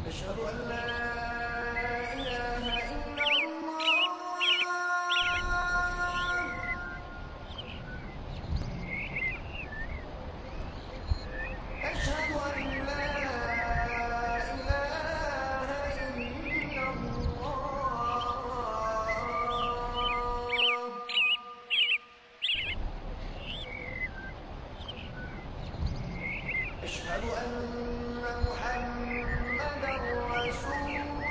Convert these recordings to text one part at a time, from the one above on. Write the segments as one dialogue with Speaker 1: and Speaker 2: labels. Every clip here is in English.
Speaker 1: أشهد أن لا إله إلا الله أشهد أن لا إله إلا الله أشهد أن محمدا رسول الله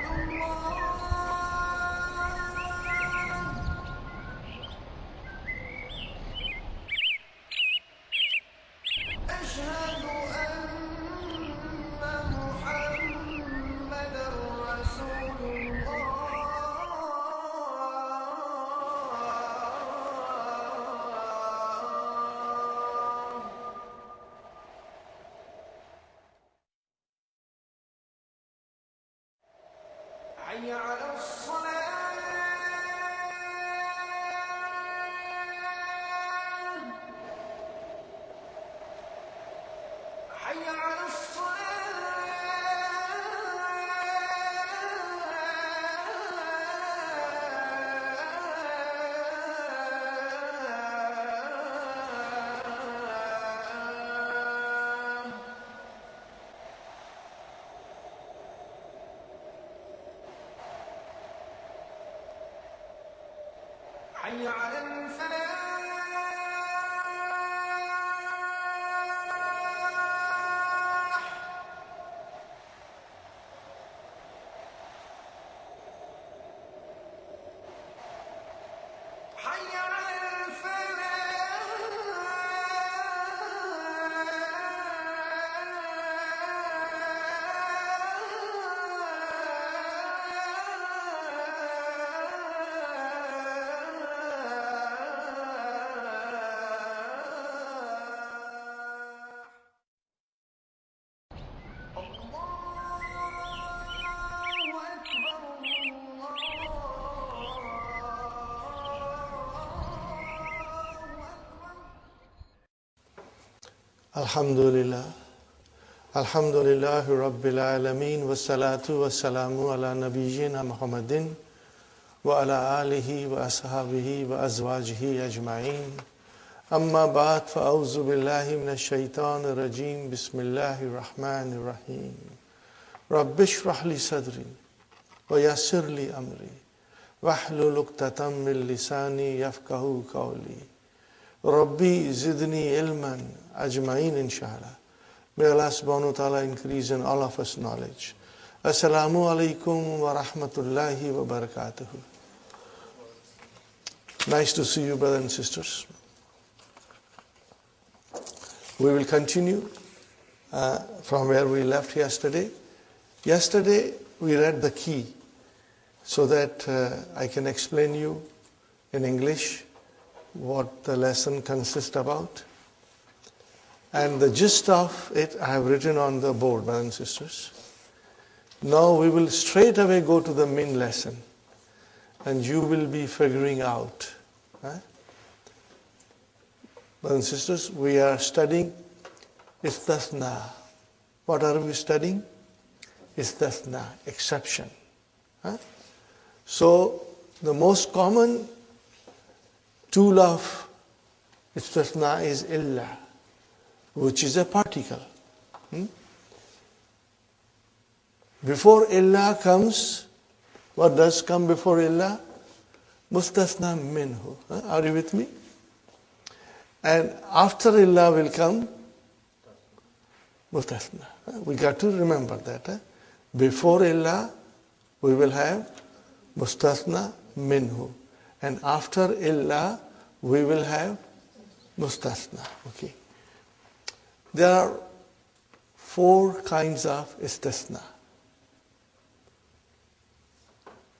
Speaker 1: أشهد أن محمدا رسول الله حي على الصلاة حي على الصلاة حي على الفلاح حي على
Speaker 2: Alhamdulillah. Alhamdulillahi Rabbil Alameen. Wassalatu wassalamu ala nabiyyina Muhammadin wa ala alihi wa ashabihi wa azwajihi ajma'in. Amma ba'd, fa'auzu billahi minash shaitanir rajim. Bismillahir rahmanir rahim. Rabbi shrah li sadri wa yassir li amri wahlul 'uqdatam min lisani yafqahu qawli. Rabbi zidni ilman ajma'in inshallah. May Allah subhanahu wa ta'ala increase in all of us knowledge. Assalamu alaikum wa rahmatullahi wa barakatuh. Nice to see you, brothers and sisters. We will continue from where we left yesterday. Yesterday we read the key so that I can explain you in English what the lesson consists about. And the gist of it I have written on the board, brothers and sisters. Now we will straight away go to the main lesson and you will be figuring out. Brothers and sisters, we are studying Istathna. What are we studying? Istathna, exception. So the most common tool of Istathna is illa, which is a particle. Before illa comes, what does come before illa? Mustathna minhu. Are you with me? And after illa will come mustathna. We got to remember that. Before illa, we will have mustathna minhu. And after illa, we will have mustathna. Okay. There are 4 kinds of istathna.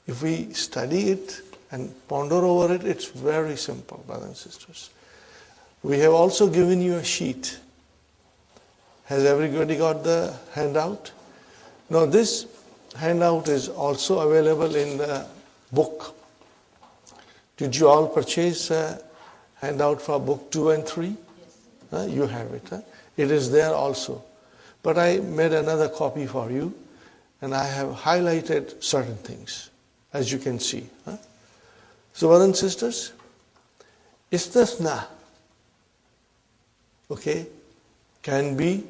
Speaker 2: If we study it and ponder over it, it's very simple, brothers and sisters. We have also given you a sheet. Has everybody got the handout? Now this handout is also available in the book. Did you all purchase a handout for book 2 and 3? Yes. You have it. It is there also. But I made another copy for you, and I have highlighted certain things, as you can see. So, brothers and sisters, istisna, okay, can be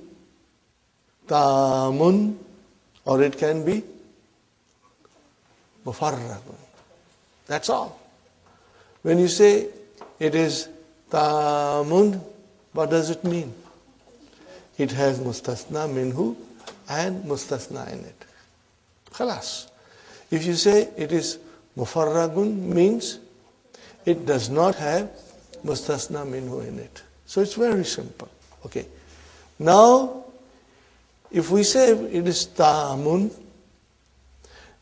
Speaker 2: tamun, or it can be mufarragun. That's all. When you say it is tamun, what does it mean? It has mustasna minhu and mustasna in it. Khalas. If you say it is mufarragun, means it does not have mustasna minhu in it. So it's very simple. Okay. Now, if we say it is tamun,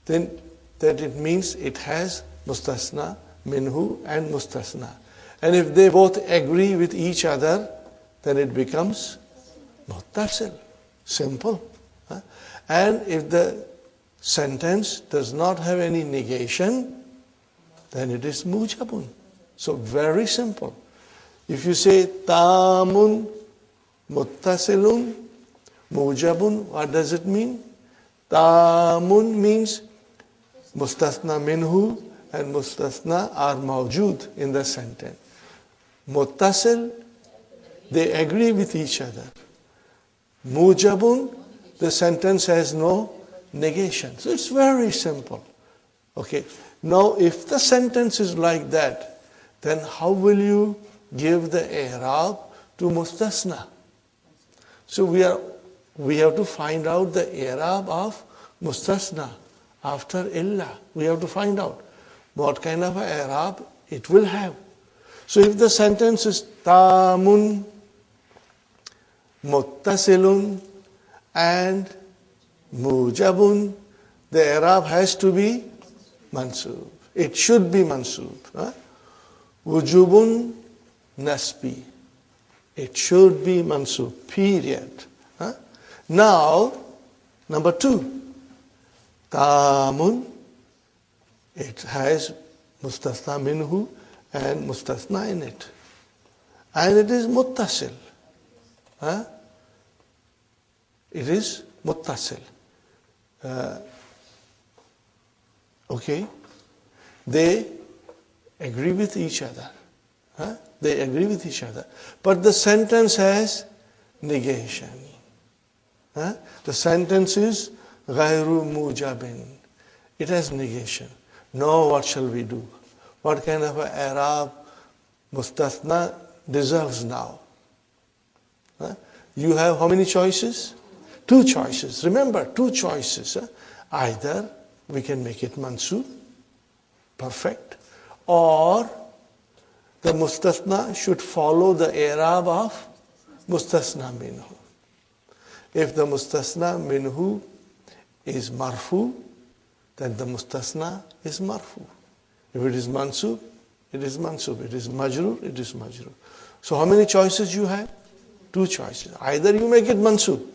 Speaker 2: then that it means it has mustasna minhu and mustasna. And if they both agree with each other, then it becomes muttasil. Simple. And if the sentence does not have any negation, then it is mujabun. So very simple. If you say tamun muttasilun mujabun, what does it mean? Tamun means mustasna minhu and mustasna are mawjud in the sentence. Muttasil, they agree with each other. Mujabun, the sentence has no negation. So it's very simple. Okay. Now, if the sentence is like that, then how will you give the i'rab to mustasna? So we have to find out the i'rab of mustasna after illa. We have to find out what kind of a i'rab it will have. So if the sentence is tamun muttasilun and mujabun, the i'rab has to be mansub. It should be mansub. Wujubun nasbi. It should be mansub. Period. Now, number 2. Tamun. It has mustasna minhu and mustasna in it. And it is muttasil. It is muttasil. Okay? They agree with each other. They agree with each other. But the sentence has negation. The sentence is ghayru mujabin. It has negation. Now what shall we do? What kind of a i'rab mustasna deserves now? You have how many choices? 2 choices. Remember, 2 choices. Either we can make it mansub, perfect, or the mustasna should follow the i'rab of mustasna minhu. If the mustasna minhu is marfu, then the mustasna is marfu. If it is mansub, it is mansub. It is majrur, it is majrur. So how many choices you have? 2 choices. Either you make it mansub,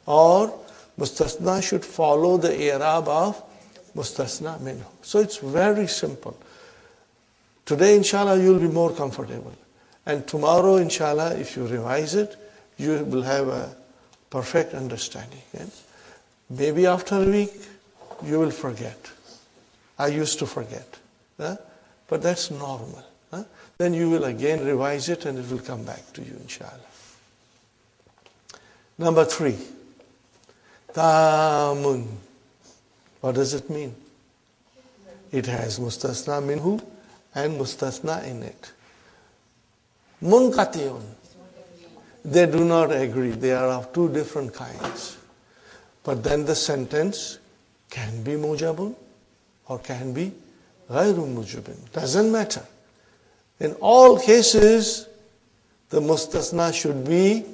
Speaker 2: or mustasna should follow the i'rab of mustasna minhu. So it's very simple. Today, inshallah, you'll be more comfortable. And tomorrow, inshallah, if you revise it, you will have a perfect understanding. Maybe after a week, you will forget. I used to forget. But that's normal. Then you will again revise it and it will come back to you, inshallah. Number 3. Tamun. What does it mean? It has mustasna minhu and mustasna in it. Munqati'un. They do not agree. They are of 2 different kinds. But then the sentence can be mujabun or can be ghayru mujabin. Doesn't matter. In all cases, the mustasna should be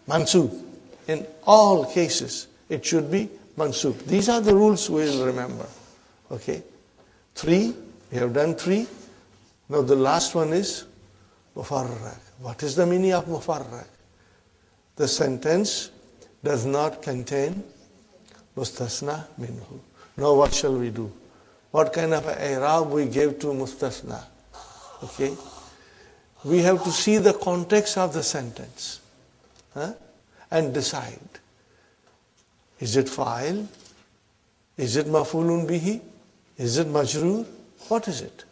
Speaker 2: mansub. In all cases, it should be mansub. These are the rules we will remember. Okay? 3, we have done 3. Now the last one is mufarrag. What is the meaning of mufarrag? The sentence does not contain mustasna minhu. Now what shall we do? What kind of i'rab we give to mustasna? Okay? We have to see the context of the sentence and decide. Is it fa'il? Is it maf'ulun bihi? Is it majroor? What is it?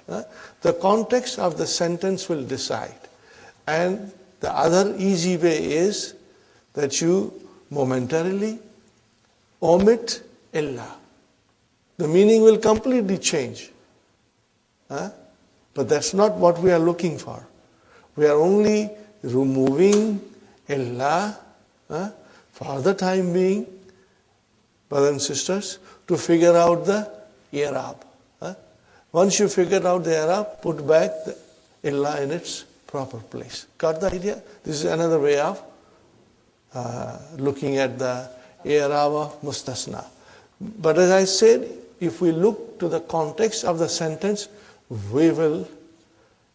Speaker 2: The context of the sentence will decide. And the other easy way is that you momentarily omit illa. The meaning will completely change. But that's not what we are looking for. We are only removing illa for the time being, brothers and sisters, to figure out the i'rab. Once you figure out the i'rab, put back the illa in its proper place. Got the idea? This is another way of looking at the i'rab of mustasna. But as I said, if we look to the context of the sentence, we will,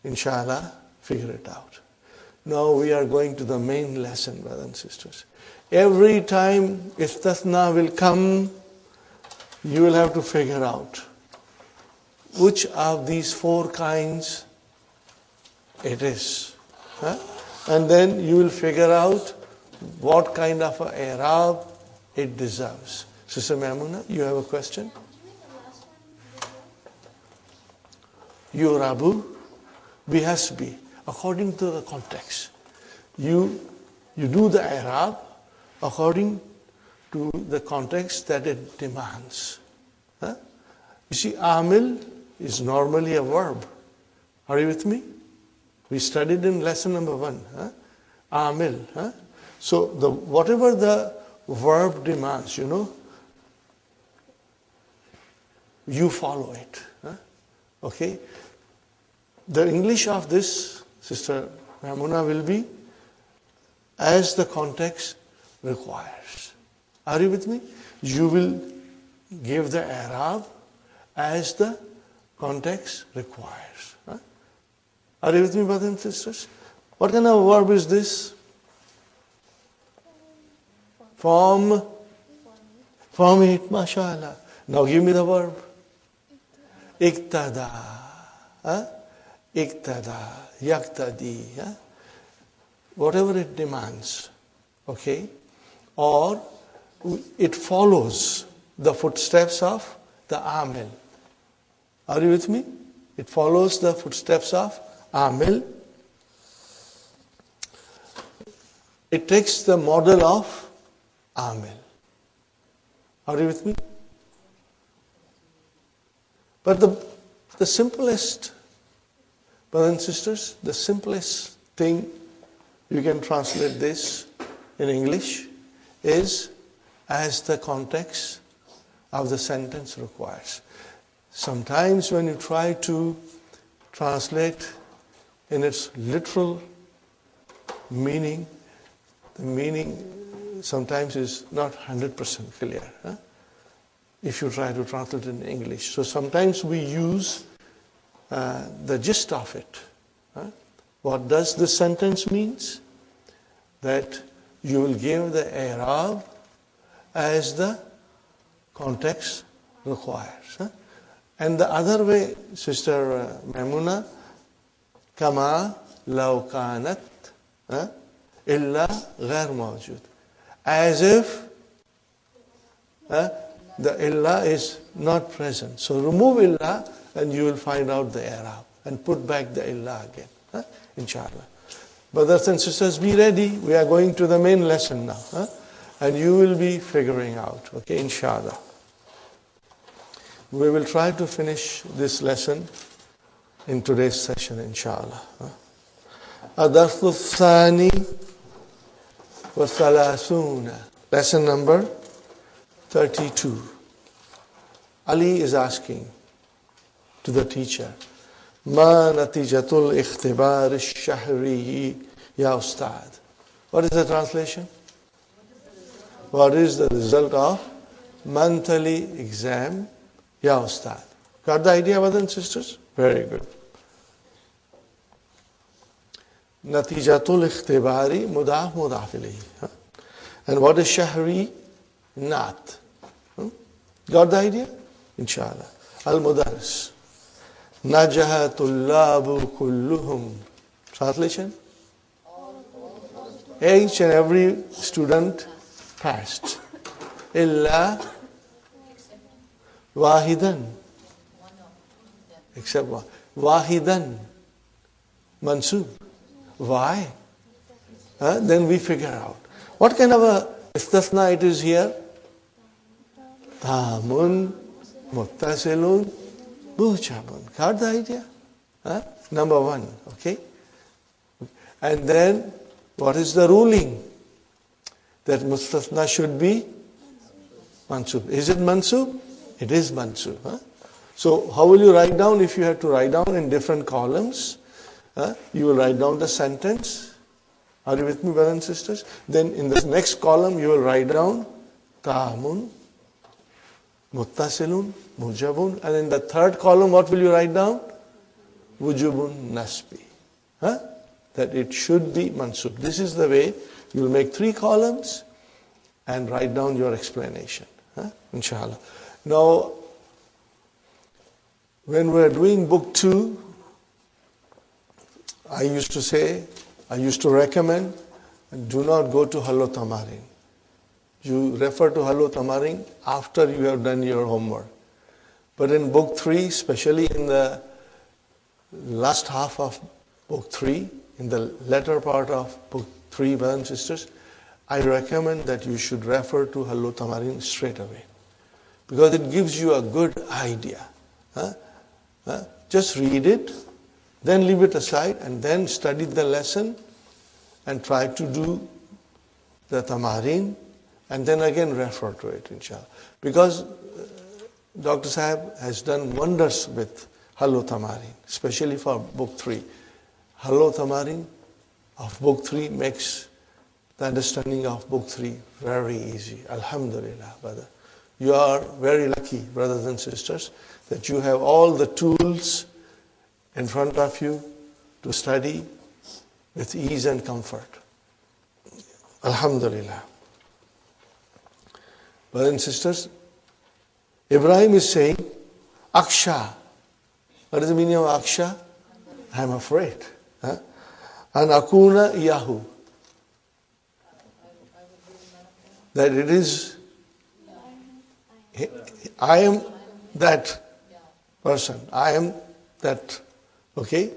Speaker 2: inshallah, figure it out. Now we are going to the main lesson, brothers and sisters. Every time istasna will come, you will have to figure out which of these four kinds it is. And then you will figure out what kind of a i'rab it deserves. Sister Maimuna, you have a question? Yurabu bihasbi, according to the context. You do the i'rab according to the context that it demands. You see, amil is normally a verb. Are you with me? We studied in lesson number 1. Amil. So whatever the verb demands, you follow it. Okay? The English of this, Sister Maimuna, will be as the context requires. Are you with me? You will give the i'rab as the context requires. Are you with me, brothers and sisters? What kind of verb is this? Form it, mashallah. Now give me the verb. Iktada. Iktada. Yaktadi. Whatever it demands. Okay? Or it follows the footsteps of the amil. Are you with me? It follows the footsteps of amil. It takes the model of amil. Are you with me? But the simplest, brothers and sisters, the simplest thing you can translate this in English is as the context of the sentence requires. Sometimes when you try to translate in its literal meaning, the meaning sometimes is not 100% clear. If you try to translate in English. So sometimes we use the gist of it. What does this sentence means? That you will give the i'rab as the context requires. And the other way, Sister Maimuna, kama law kanat illa ghair mawjud. As if the illa is not present. So remove illa and you will find out the i'rab and put back the illa again. Inshallah. Brothers and sisters, be ready. We are going to the main lesson now. And you will be figuring out. Okay, inshallah. We will try to finish this lesson in today's session, inshallah. الدرس الثاني والثلاثون. Lesson number 32. Ali is asking to the teacher, ما نتيجة الاختبار الشهري يا أستاذ? What is the translation? What is the result of monthly exam ya Ustad? Got the idea, brothers and sisters? Very good. Natijatul ikhtibari mudaf mudaf ilayhi. And what is shahri? Naat. Got the idea? Inshallah. Al-Mudaris. Najaha tullabu kulluhum. Translation? Each and every student passed. Illa wahidan. Except one. Wahidan. Mansub. Why? Then we figure out. What kind of a istithna it is here? Tamun, muttasilun, muchabun. Got the idea? Number one, okay? And then, what is the ruling? That mustathna should be mansub. Is it mansub? It is mansub. So, how will you write down? If you have to write down in different columns, you will write down the sentence. Are you with me, brothers and sisters? Then in the next column, you will write down tamun, muttasilun, mujabun. And in the third column, what will you write down? Wujubun nasbi. That it should be mansub. This is the way you will make 3 columns and write down your explanation. Inshallah. Now, when we are doing book 2, I used to recommend, do not go to Hallo Tamarin. You refer to Hallo Tamarin after you have done your homework. But in book 3, especially in the last half of book 3, in the latter part of book 3, brothers and sisters, I recommend that you should refer to Hallo Tamarin straight away. Because it gives you a good idea. Just read it, then leave it aside, and then study the lesson and try to do the tamarin, and then again refer to it, inshallah. Because Dr. Sahib has done wonders with Hallo Tamarin, especially for book 3. Hallo Tamarin of book 3 makes the understanding of book 3 very easy. Alhamdulillah, brother. You are very lucky, brothers and sisters, that you have all the tools in front of you to study with ease and comfort. Alhamdulillah. Brothers and sisters, Ibrahim is saying, Aksha. What is the meaning of Aksha? I am afraid. And Akuna Yahu. That it is, I am that person. I am that. Okay?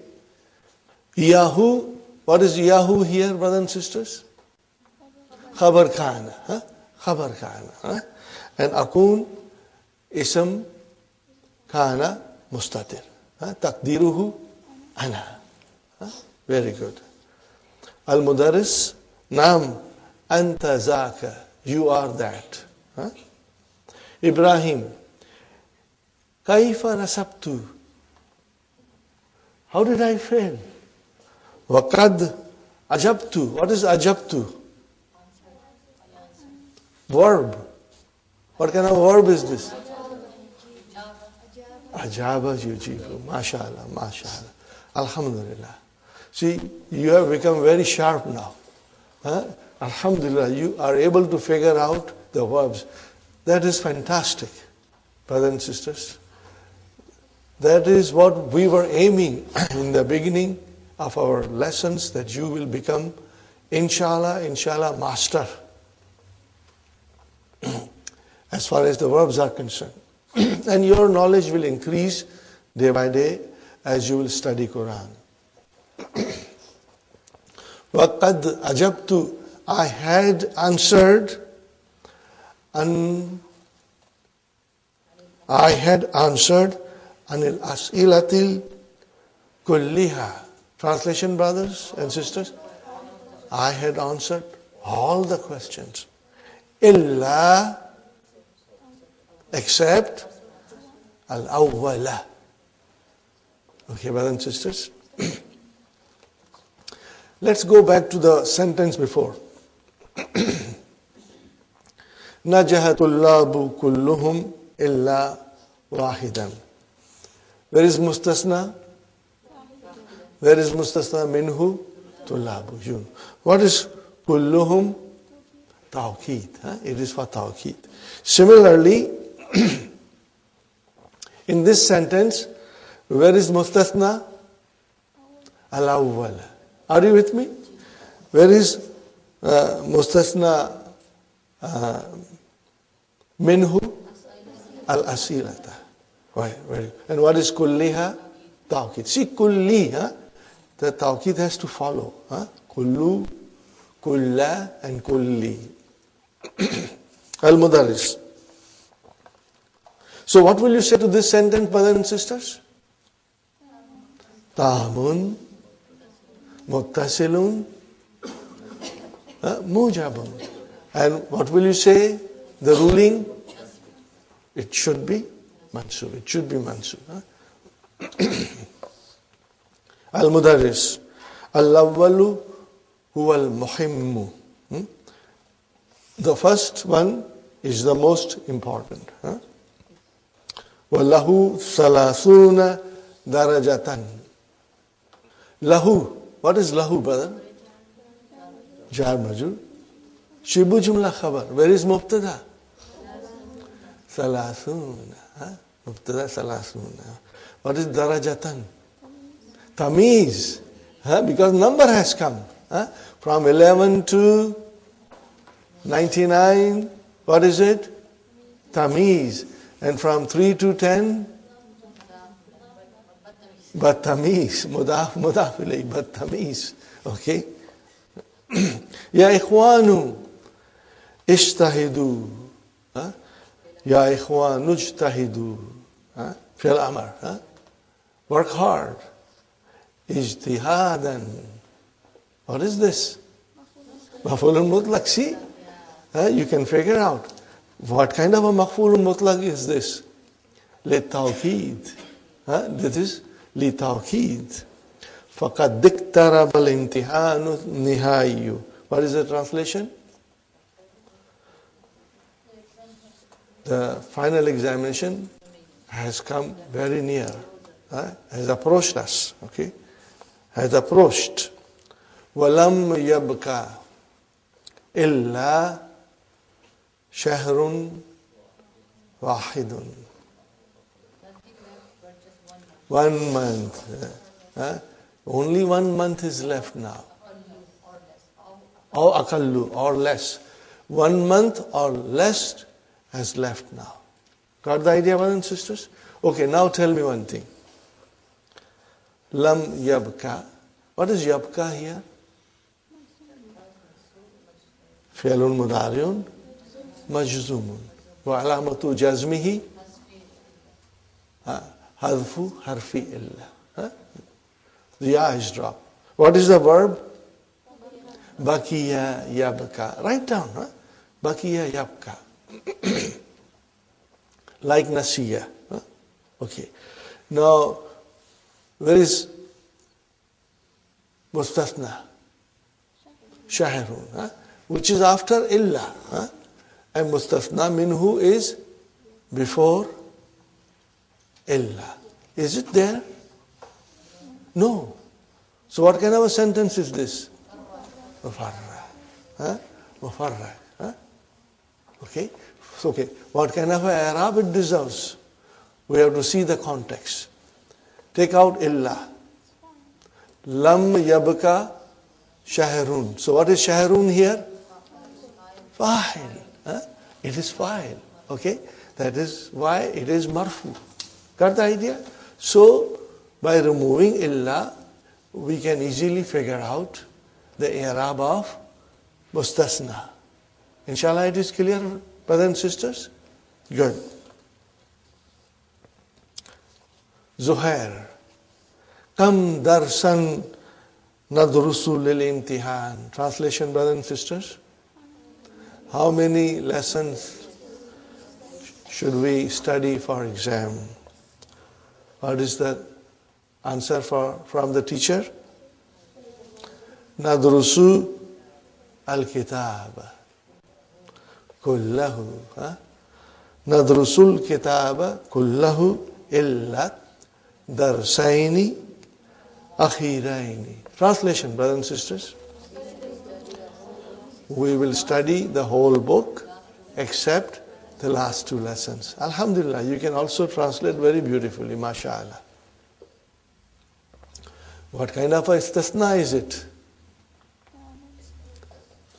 Speaker 2: Yahu. What is Yahu here, brothers and sisters? Khabar Kana. Khabar Kana. And Akun Ism Kana Mustatir. Takdiruhu Ana. Very good. Al-Mudaris Nam Anta Zaka. You are that. Ibrahim Kaifa Nasabtu. How did I fail? Waqad Ajabtu. What is Ajabtu? Verb. What kind of verb is this? Ajaba yujibu. MashaAllah, MashaAllah. Alhamdulillah. See, you have become very sharp now. Alhamdulillah, you are able to figure out the verbs. That is fantastic, brothers and sisters. That is what we were aiming in the beginning of our lessons, that you will become, inshallah, master as far as the verbs are concerned. And your knowledge will increase day by day as you will study Quran. وَقَدْ أَجَبْتُ. I had answered anil as'ilatil kulliha. Translation, brothers and sisters. I had answered all the questions. Illa, except al-awwala. Okay, brothers and sisters. Let's go back to the sentence before. Najahatullabu kulluhum illa wahidan. Where is mustasna? Where is mustasna minhu? Tullabu, you. What is kulluhum? Tawqeed. It is for tawqeed. Similarly, in this sentence, where is mustathna? Al-awwal. Are you with me? Where is mustathna minhu? Al-asilata. Right, very. And what is kulliha? Tawqeed. See, kulli, the tawqeed has to follow. Kullu, kulla, and kulli. Al-Mudarris. So what will you say to this sentence, brothers and sisters? Tamun, muttasilun, mujabun. And what will you say? The ruling? It should be mansub. It should be mansub. Al-Mudarris. Al-awwalu huwa al-muhimmu. The first one is the most important. وَلَهُ ثَلَاثُونَ darajatan. Lahu. What is lahu, brother? Jar majur. Shibu jumla khabar. Where is mubtada? Thalathuna. Mubtada thalathuna. What is darajatan? Tamiz. Because number has come. From 11 to 99. What is it? Tamiz. And from 3 to 10? Battamiz. Mudaf ilayh. Battamiz. Okay. Ya ikhwanu. Ishtahidu. Ya ikhwanu ijtahidu. Fi'l amr. Work hard. Ijtihadan. What is this? Maf'ulun mutlaq. See? You can figure out. What kind of a maf'ulun mutlaq is this? Li-tawqeed. This is li-tawqeed. فَقَدْ اِقْتَرَبَ الْإِمْتِحَانُ النِّهَائِيُّ. What is the translation? The final examination has come very near. Has approached us. Okay? Has approached. وَلَمْ يَبْكَى إِلَّا شَهْرٌ وَاحِدٌ. 1 month. Only 1 month is left now. Or akallu, or less. 1 month or less has left now. Got the idea, brothers and sisters? Okay, now tell me one thing. Lam yabka. What is yabka here? Fi'lun mudari'un majzumun. Wa alamatu jazmihi hadfu harfi illa. The ya is dropped. What is the verb? Bakiya yabka. Write down. Bakiya yabka. Like nasiya. Okay. Now, where is mustathna? Shahrun. Which is after illa. And mustathna minhu is before illa. Is it there? No. So what kind of a sentence is this? Mufarra. Mufarra. Okay. So, okay. What kind of a i'rab it deserves? We have to see the context. Take out illa. Lam yabka shahrun. So what is shahrun here? Fa'il. It is fa'il. Okay. That is why it is marfu. Got the idea? So by removing illa, we can easily figure out the i'rab of mustasna. Inshallah, it is clear, brothers and sisters? Good. Zuhair. Kam darsan nadrusu lil imtihan. Translation, brothers and sisters? How many lessons should we study for exam? What is the answer from the teacher? Nadrusu al-kitab kullahu. Nadrusul kitaba kullahu illa darsaini akhiraini. Translation, brothers and sisters. We will study the whole book except the last two lessons. Alhamdulillah, you can also translate very beautifully, mashallah. What kind of a istisna is it?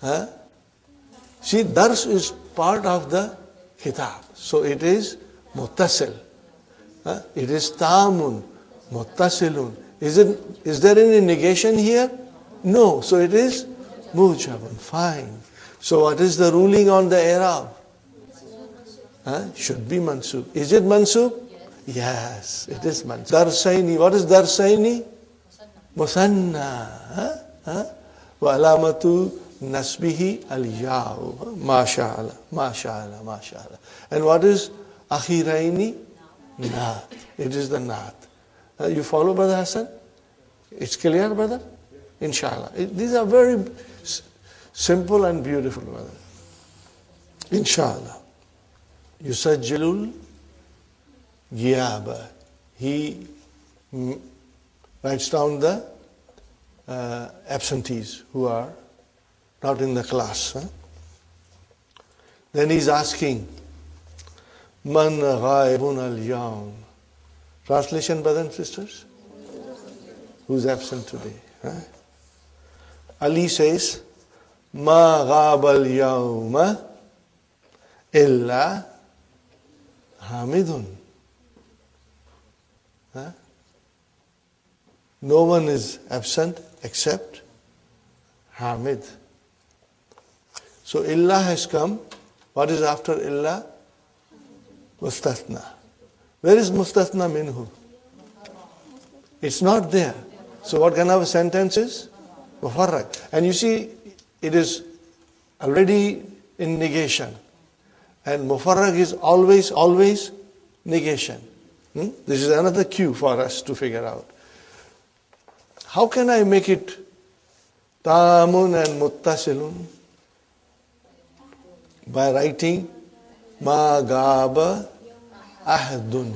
Speaker 2: Huh? See, dars is part of the kitab. So it is muttasil. It is tamun, muttasilun. Is there any negation here? No. So it is mujabun. Fine. So what is the ruling on the i'rab? Should be mansub. Is it mansub? Yes, it is mansub. Darsaini. What is darsaini? Musanna. Wa alamatu nasbihi al-ya'u. Masha'Allah. Masha'Allah. Masha'Allah. And what is akhiraini? Naat. It is the naat. You follow, Brother Hassan? It's clear, brother? Inshallah. These are very simple and beautiful, brother. Inshallah. Yusajjilul Giyaba. He writes down the absentees who are not in the class. Then he's asking, Man ghaibun al-yawm. Translation, brothers and sisters? Who's absent today? Ali says, Ma ghaba al-yawma illa hamidun. No one is absent except Hamid. So illa has come. What is after illa? Mustathna. Where is mustathna minhu? It's not there. So what kind of a sentence is? Mufarrag. And you see, it is already in negation. And mufarrag is always negation. This is another cue for us to figure out. How can I make it tamun and muttasilun? By writing ma gaba ahdun.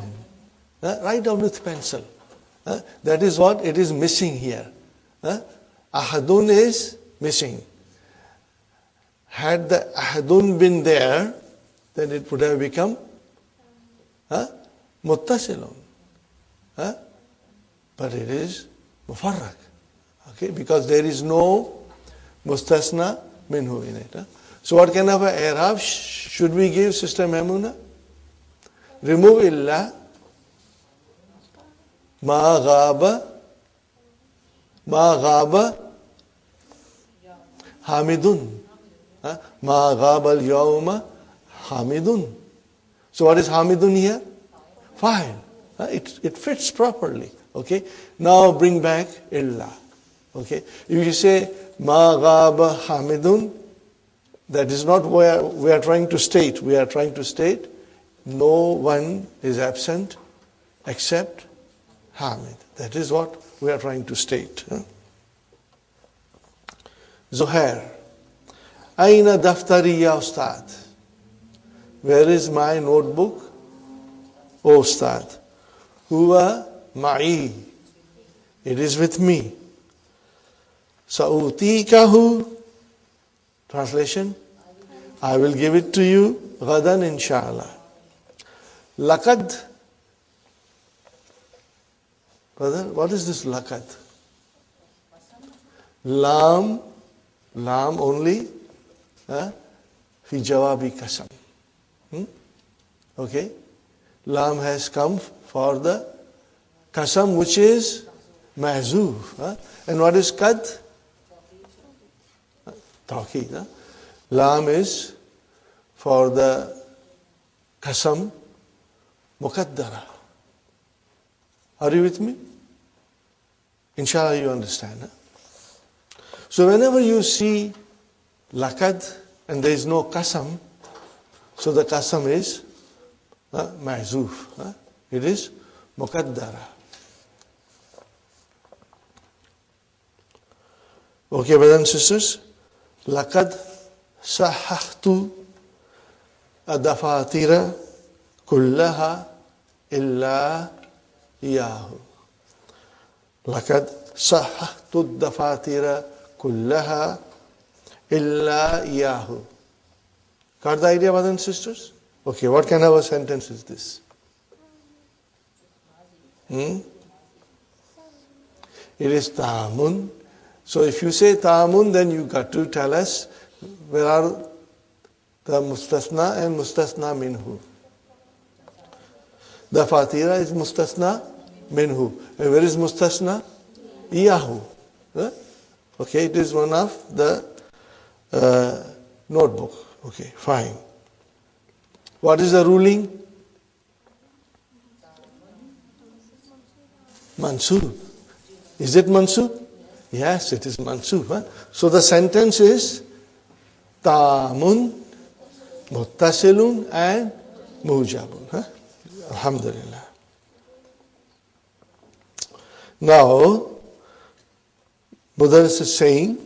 Speaker 2: Write down with pencil. That is what it is missing here. Ahadun is missing. Had the ahadun been there, then it would have become muttasilun. But it is mufarraq. Okay, because there is no mustasna minhu in it. So what kind of a i'rab should we give, Sister Maimuna? Remove illa, ma ghaba hamidun. Ma ghaba al-yawma hamidun. So what is hamidun here? Fine. It fits properly. Okay. Now bring back illa. Okay. If you say ma ghaba hamidun, that is not where we are trying to state. We are trying to state no one is absent except Hamid. That is what we are trying to state. Zuhair. Aina daftari ya ustad? Where is my notebook? O ustad. Huwa ma'i. It is with me. Sa'utikahu. Translation. I will give it to you. Ghadan inshallah. Laqad. Brother, what is this laqad? Lam only. Fi jawabi kasam. Okay. Lam has come for the kasam, which is mahzoof. And what is qad? Tawqeed. Lam is for the kasam muqaddara. Are you with me? Inshallah you understand. So whenever you see laqad and there is no kasam, so the kasam is mahzoof. It is muqaddara. Okay, brothers and sisters. Laqad sahahtu adafatira kullaha illa iyahu. لقد صححت الدفاتر كلها إلا إياه. Got the idea, brothers and sisters? Okay, what kind of a sentence is this? It is ta'amun. So if you say ta'amun, then you got to tell us where are the mustasna and mustasna minhu. The fatira is mustasna minhu. And where is mustasna? Iyahu. Okay, it is one of the notebook. Okay, fine. What is the ruling? Mansub. Is it mansub? Yes, it is mansub. So the sentence is ta'amun, muttasilun and mujabun. Alhamdulillah. Now, Buddha is saying,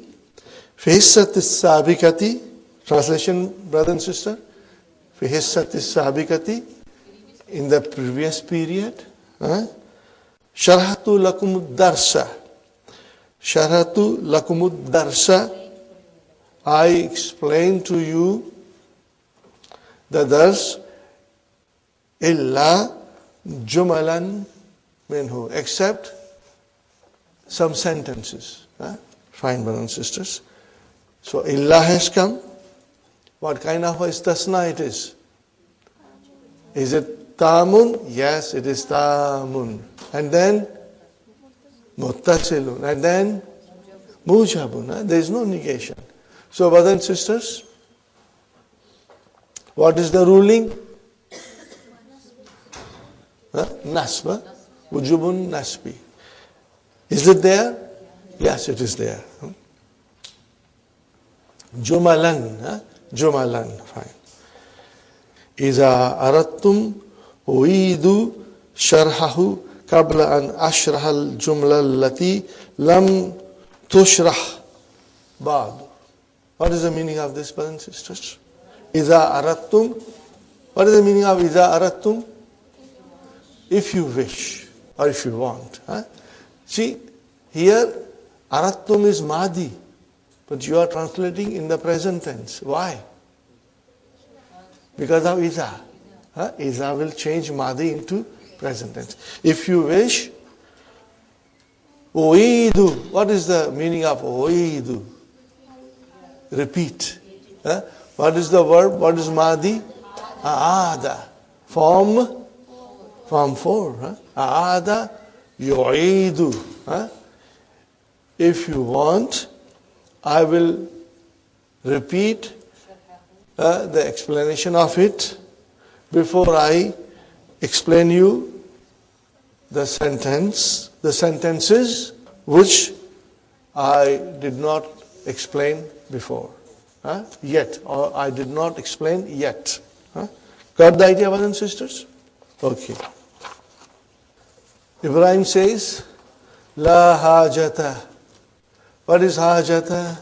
Speaker 2: Fihissati sabikati, translation, brother and sister, Fihissati sabikati, in the previous period, Sharhatu lakumud darsa. Sharhatu lakumud darsa. I explain to you the dars illa jumalan minhu, except some sentences. Fine, brothers and sisters. So illa has come. What kind of istasna it is? Is it ta'amun? Yes, it is ta'amun. And then muttasilun. And then mujabun. There is no negation. So brothers and sisters, what is the ruling? Nasba. Wujubun nasbi. Is it there? Yes, it is there. Jumalan. Jumalan. Fine. Iza arattum uidu sharhahu qabla an ashraha al-jumla allati lam tushrah ba'd. What is the meaning of this, brothers and sisters? Iza arattum. What is the meaning of iza arattum? If you wish or if you want. See, here arattum is madi, but you are translating in the present tense. Why? Because of iza. Iza will change madi into present tense. If you wish, uidu. What is the meaning of uidu? Repeat. What is the verb? What is madi? Aada. Form 4. Aada yu'idu. If you want, I will repeat the explanation of it before I explain you the sentences which I did not explain before. Yet, or I did not explain yet. Got the idea, brothers and sisters? Okay. Ibrahim says, La hajata. What is hajata?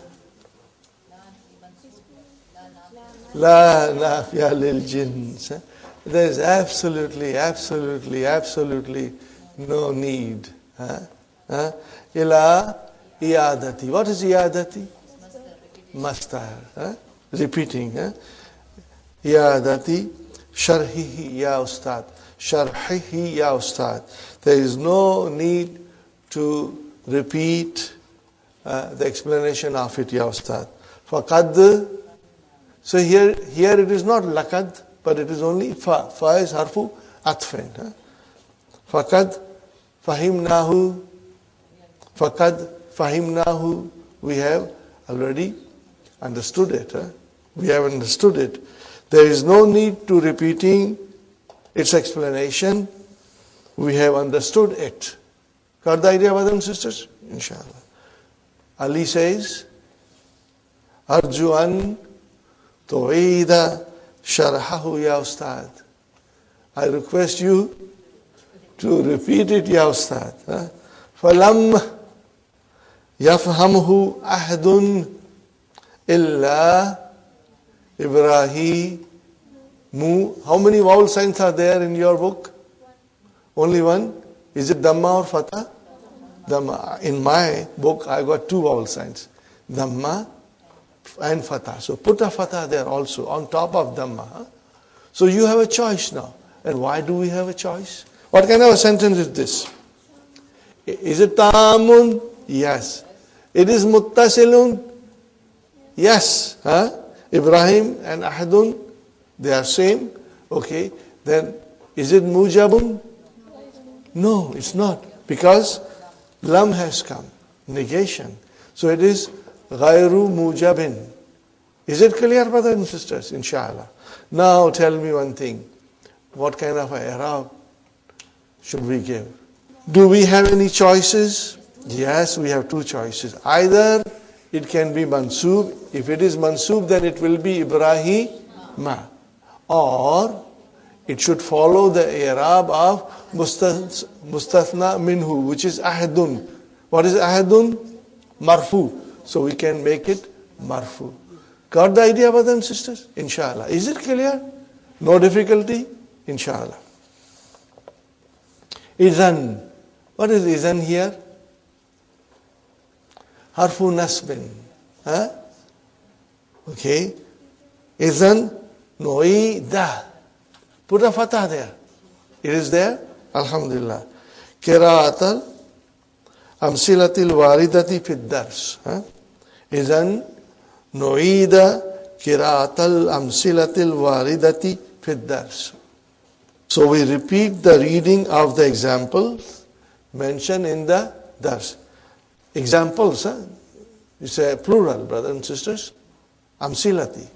Speaker 2: La nafiya lil jins. There is absolutely no need. Ila iyadati. What is iyadati? Mastar. Repeating. Iyadati sharhihi ya ustad. Sharhihi ya ustad. There is no need to repeat the explanation of it, ya ustad. Faqad. So here it is not lakad, but it is only fa. Fa is harfu atfin. Faqad fahimnahu. Faqad fahimnahu. We have already understood it. We have understood it. There is no need to repeating its explanation. We have understood it. Got the idea, brothers and sisters? Inshallah. Ali says, Arju an tu'ida sharhahu ya ustad. I request you to repeat it, ya ustad. Falam yafhamhu ahdun illa Ibrahimu. How many vowel signs are there in your book? Only one. Is it Dhamma or Fatha? Dhamma. In my book, I got two vowel signs. Dhamma and Fatha. So put a Fatha there also, on top of Dhamma. Huh? So you have a choice now. And why do we have a choice? What kind of a sentence is this? Is it Tamun? Yes. It is Muttasilun? Yes. Huh? Ibrahim and Ahadun, they are same. Okay. Then, is it Mujabun? No, it's not. Because Lam has come. Negation. So it is Ghairu Mujabin. Is it clear, brothers and sisters? Inshallah. Now tell me one thing. What kind of a i'rab should we give? Do we have any choices? Yes, we have two choices. Either it can be mansoob. If it is mansoob, then it will be Ibrahima. Or it should follow the i'rab of mustathna minhu, which is ahadun. What is ahadun? Marfu. So we can make it marfu. Got the idea, brothers and sisters? Inshallah. Is it clear? No difficulty? Inshallah. Izan. What is izan here? Harfu nasbin. Huh? Okay. Izan noida. Put a fatah there. It is there? Alhamdulillah. Qira'atal amsilatil waridati fid dars. Izan noida qira'atal amsilatil waridati fid dars. So we repeat the reading of the examples mentioned in the dars. Examples, it's a plural, brothers and sisters. Amsilati.